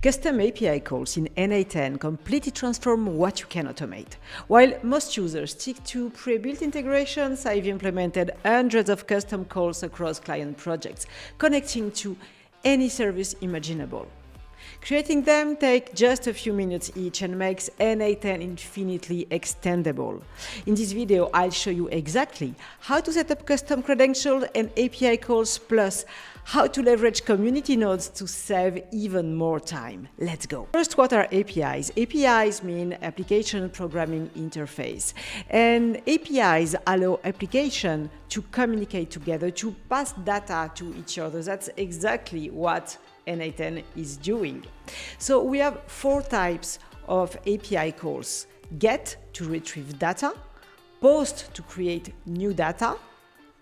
Custom API calls in N8N completely transform what you can automate. While most users stick to pre-built integrations, I've implemented hundreds of custom calls across client projects, connecting to any service imaginable. Creating them takes just a few minutes each and makes N8N infinitely extendable. In this video, I'll show you exactly how to set up custom credentials and API calls, plus how to leverage community nodes to save even more time. Let's go. First, what are APIs? APIs mean Application Programming Interface. And APIs allow applications to communicate together, to pass data to each other. That's exactly what N8N is doing. So we have four types of API calls: get to retrieve data, post to create new data,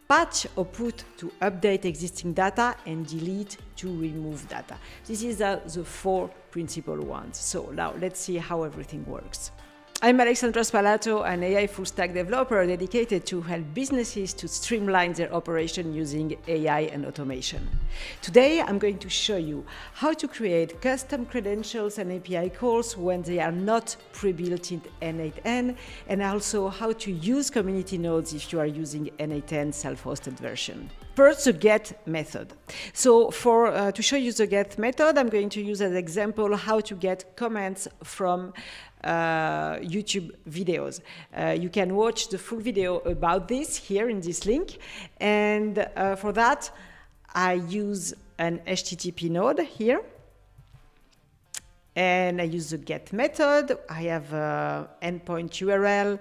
patch or put to update existing data, and delete to remove data. This is the four principal ones. So now let's see how everything works. I'm Alexandra Spalato, an AI full-stack developer dedicated to help businesses to streamline their operation using AI and automation. Today, I'm going to show you how to create custom credentials and API calls when they are not pre-built in N8N, and also how to use community nodes if you are using N8N self-hosted version. First, the get method. So to show you the get method, I'm going to use as example how to get comments from YouTube videos. You can watch the full video about this here in this link. And for that, I use an HTTP node here. And I use the get method. I have an endpoint URL,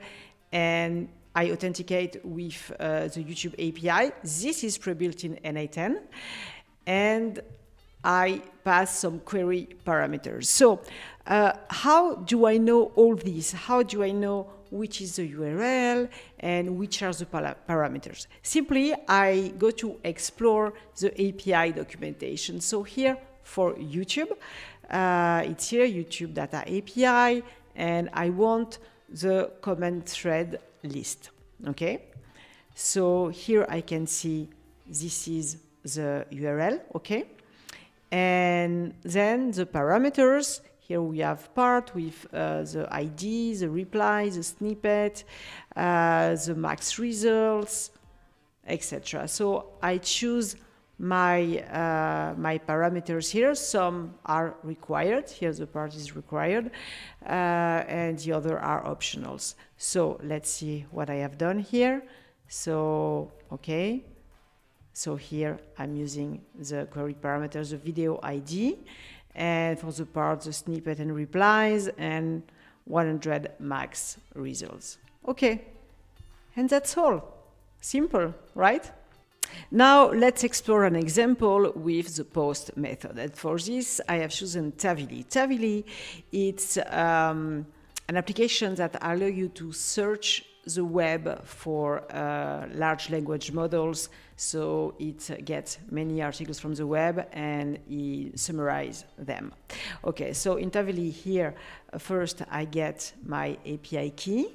and I authenticate with the YouTube API. This is pre-built in N8N. And I pass some query parameters. So how do I know all this? How do I know which is the URL and which are the parameters? Simply, I go to explore the API documentation. So here for YouTube, it's here, YouTube Data API, and I want the comment thread list, okay? So here I can see this is the URL, okay? And then the parameters, here we have part with the ID, the reply, the snippet, the max results, etc. So I choose my parameters here. Some are required. Here the part is required, and the other are optionals. So let's see what I have done here. So, okay. So here I'm using the query parameters, the video ID, and for the part, the snippet and replies, and 100 max results. Okay, and that's all. Simple, right? Now let's explore an example with the post method. And for this, I have chosen Tavily. Tavily, it's an application that allows you to search the web for large language models. So it gets many articles from the web and it summarizes them. Okay, so in Tavily here, first I get my API key,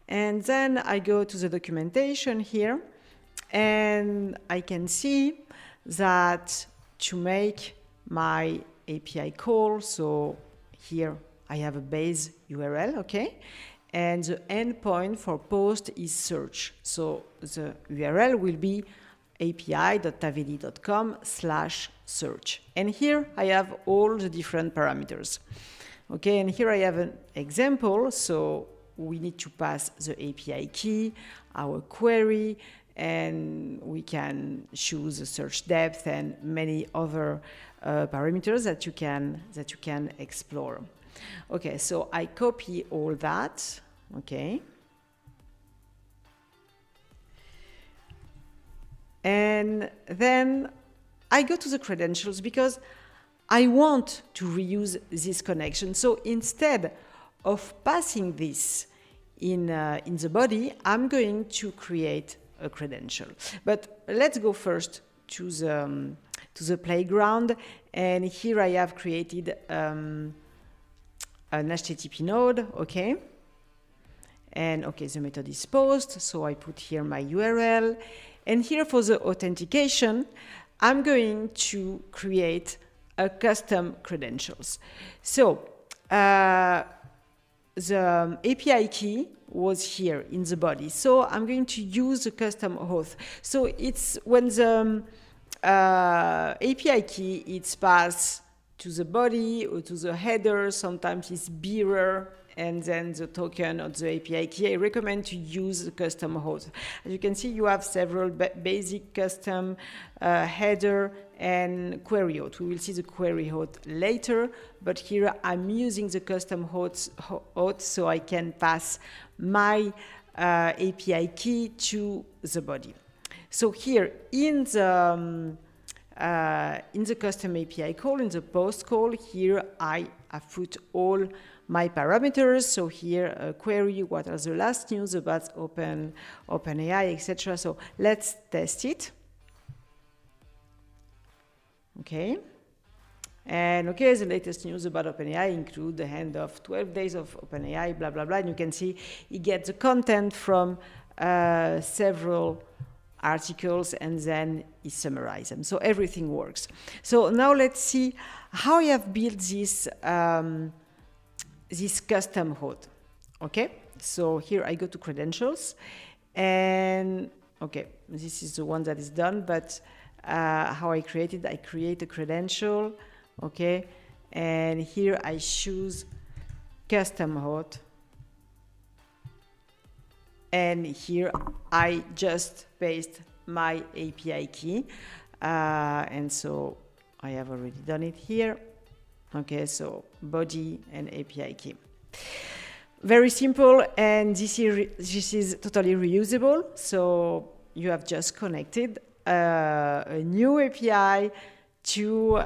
and then I go to the documentation here, and I can see that to make my API call, so here I have a base URL, okay? And the endpoint for post is search. So the URL will be api.tavily.com/search. And here I have all the different parameters. Okay, and here I have an example. So we need to pass the API key, our query, and we can choose the search depth and many other parameters that you can explore. Okay, so I copy all that, okay. And then I go to the credentials because I want to reuse this connection. So instead of passing this in the body, I'm going to create a credential. But let's go first to the playground. And here I have created an HTTP node, okay? And okay, the method is post, so I put here my URL. And here for the authentication, I'm going to create custom credentials. So the API key was here in the body. So I'm going to use the custom auth. So it's when the API key it's passed to the body or to the header, sometimes it's bearer, and then the token of the API key. I recommend to use the custom auth. As you can see, you have several basic custom header and query auth. We will see the query auth later, but here I'm using the custom auth so I can pass my API key to the body. So here in the custom API call, in the post call, here I have put all my parameters. So here query, what are the last news about OpenAI, etc. So let's test it. Okay. And okay, the latest news about OpenAI include the end of 12 days of OpenAI, blah, blah, blah. And you can see it gets the content from several articles and then it summarizes them. So everything works. So now let's see how I have built this, this custom auth. Okay, so here I go to credentials and okay, this is the one that is done, but how I create a credential, okay, and here I choose custom auth. And here I just paste my API key. And so I have already done it here. Okay, so body and API key. Very simple, and this is totally reusable. So you have just connected a new API to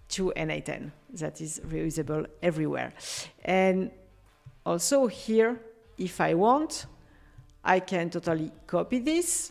N8N that is reusable everywhere. And also here, if I want, I can totally copy this,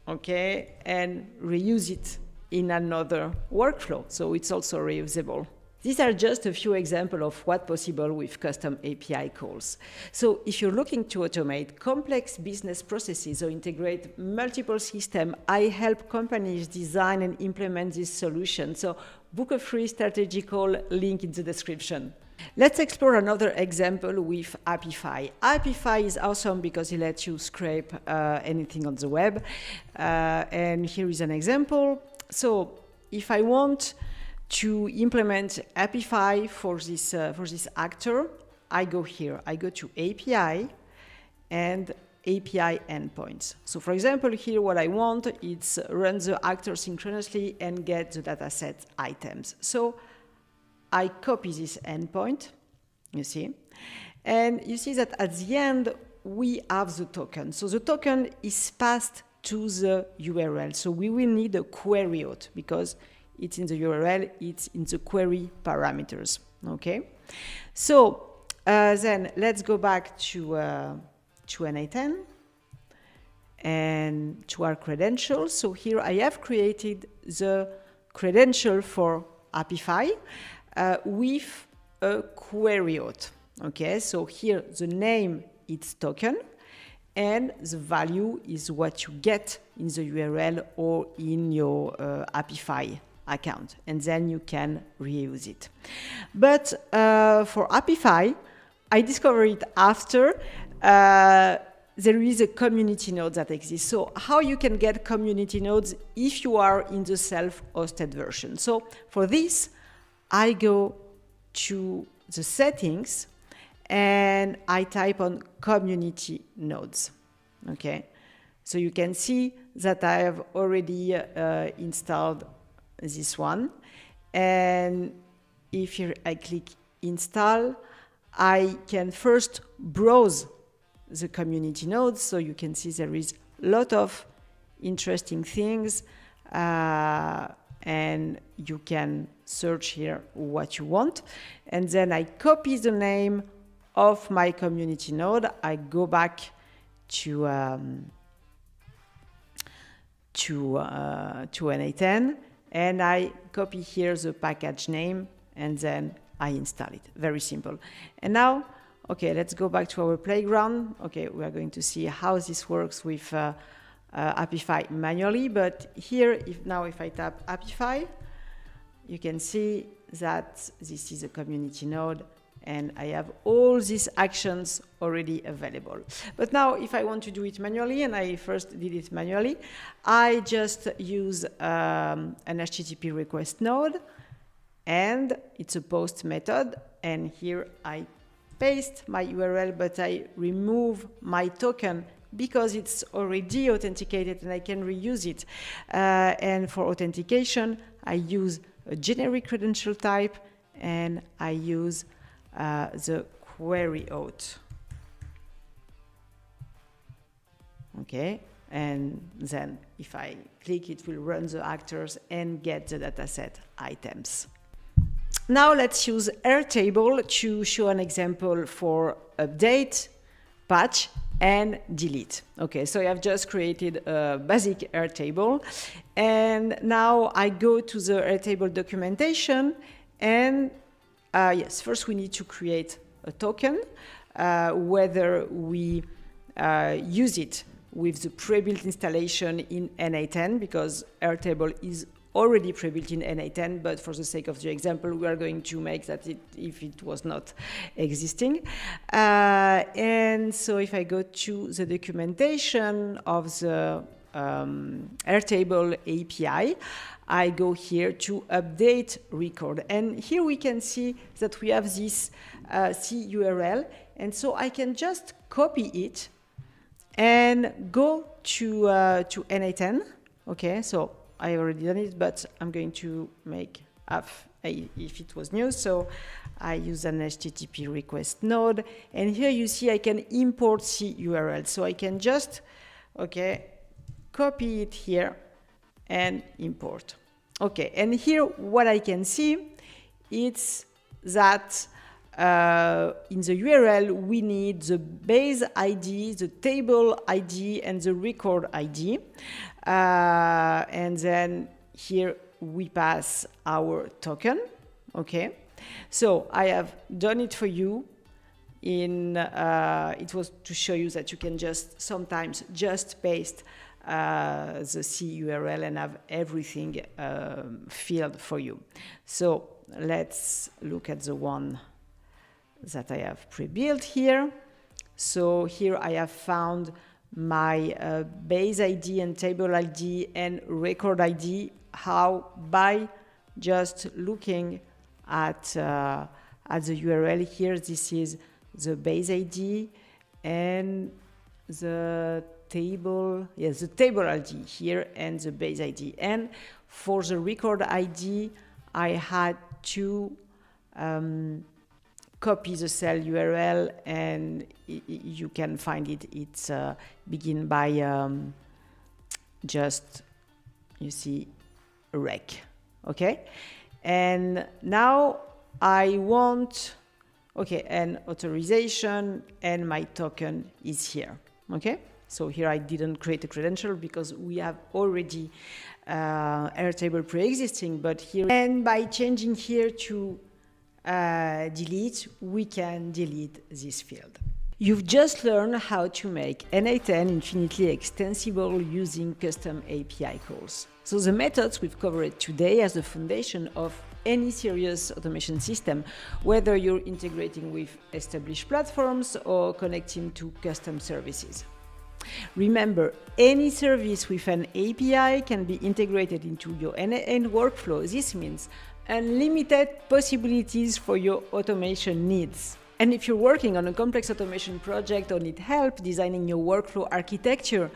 okay, and reuse it in another workflow. So it's also reusable. These are just a few examples of what's possible with custom API calls. So if you're looking to automate complex business processes or integrate multiple systems, I help companies design and implement this solution. So book a free strategy call, link in the description. Let's explore another example with Apify. Apify is awesome because it lets you scrape anything on the web. And here is an example. So if I want to implement Apify for this actor, I go here. I go to API and API endpoints. So for example, here what I want is run the actor synchronously and get the dataset items. So I copy this endpoint, you see, and you see that at the end, we have the token. So the token is passed to the URL. So we will need a query auth because it's in the URL, it's in the query parameters, okay? So then let's go back to N8N and to our credentials. So here I have created the credential for Apify with a query auth, okay? So here the name is token and the value is what you get in the URL or in your Apify account, and then you can reuse it. But for Apify, I discovered it after there is a community node that exists. So how you can get community nodes if you are in the self-hosted version. So for this, I go to the settings and I type on community nodes, okay? So you can see that I have already installed this one. And if I click install, I can first browse the community nodes. So you can see there is a lot of interesting things and you can search here what you want. And then I copy the name of my community node. I go back to N8N and I copy here the package name and then I install it. Very simple. And now, okay, let's go back to our playground. Okay, we are going to see how this works with Apify manually, but here, if I tap Apify, you can see that this is a community node and I have all these actions already available. But now if I want to do it manually, and I first did it manually, I just use an HTTP request node, and it's a post method, and here I paste my URL, but I remove my token because it's already authenticated and I can reuse it. And for authentication, I use a generic credential type, and I use the query auth. Okay, and then if I click, it will run the actors and get the dataset items. Now let's use Airtable to show an example for update, patch, and delete. Okay, so I have just created a basic Airtable, and now I go to the Airtable documentation, and yes, first we need to create a token, whether we use it with the pre-built installation in N8N, because Airtable is already pre-built in N8N, but for the sake of the example, we are going to make that if it was not existing. And so if I go to the documentation of the Airtable API, I go here to update record. And here we can see that we have this C URL. And so I can just copy it and go to N8N. Okay, so I already done it, but I'm going to make if it was new. So I use an HTTP request node. And here you see I can import C URL. So I can just, okay, copy it here and import. Okay, and here what I can see is that in the URL we need the base ID, the table ID, and the record ID. And then here we pass our token. Okay, so I have done it for you. It was to show you that you can just sometimes just paste the C URL and have everything filled for you. So let's look at the one that I have pre-built here. So here I have found my base ID and table ID and record ID. How? By just looking at the URL here. This is the base ID and the table, yes, the table ID here and the base ID. And for the record ID, I had to copy the cell URL, and you can find it. It's begin by just, you see, rec. Okay, and now I want, okay, an authorization, and my token is here. Okay, so here I didn't create a credential because we have already Airtable pre-existing, but here, and by changing here to delete, we can delete this field. You've just learned how to make N8N infinitely extensible using custom API calls. So the methods we've covered today as the foundation of any serious automation system, whether you're integrating with established platforms or connecting to custom services. Remember, any service with an API can be integrated into your N8N workflow. This means unlimited possibilities for your automation needs. And if you're working on a complex automation project or need help designing your workflow architecture,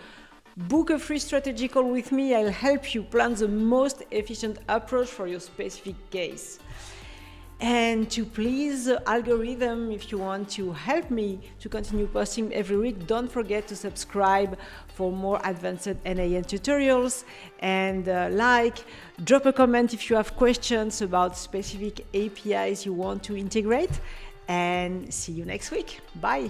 book a free strategy call with me. I'll help you plan the most efficient approach for your specific case. And to please the algorithm, if you want to help me to continue posting every week, don't forget to subscribe for more advanced N8N tutorials, and drop a comment if you have questions about specific APIs you want to integrate, and see you next week. Bye.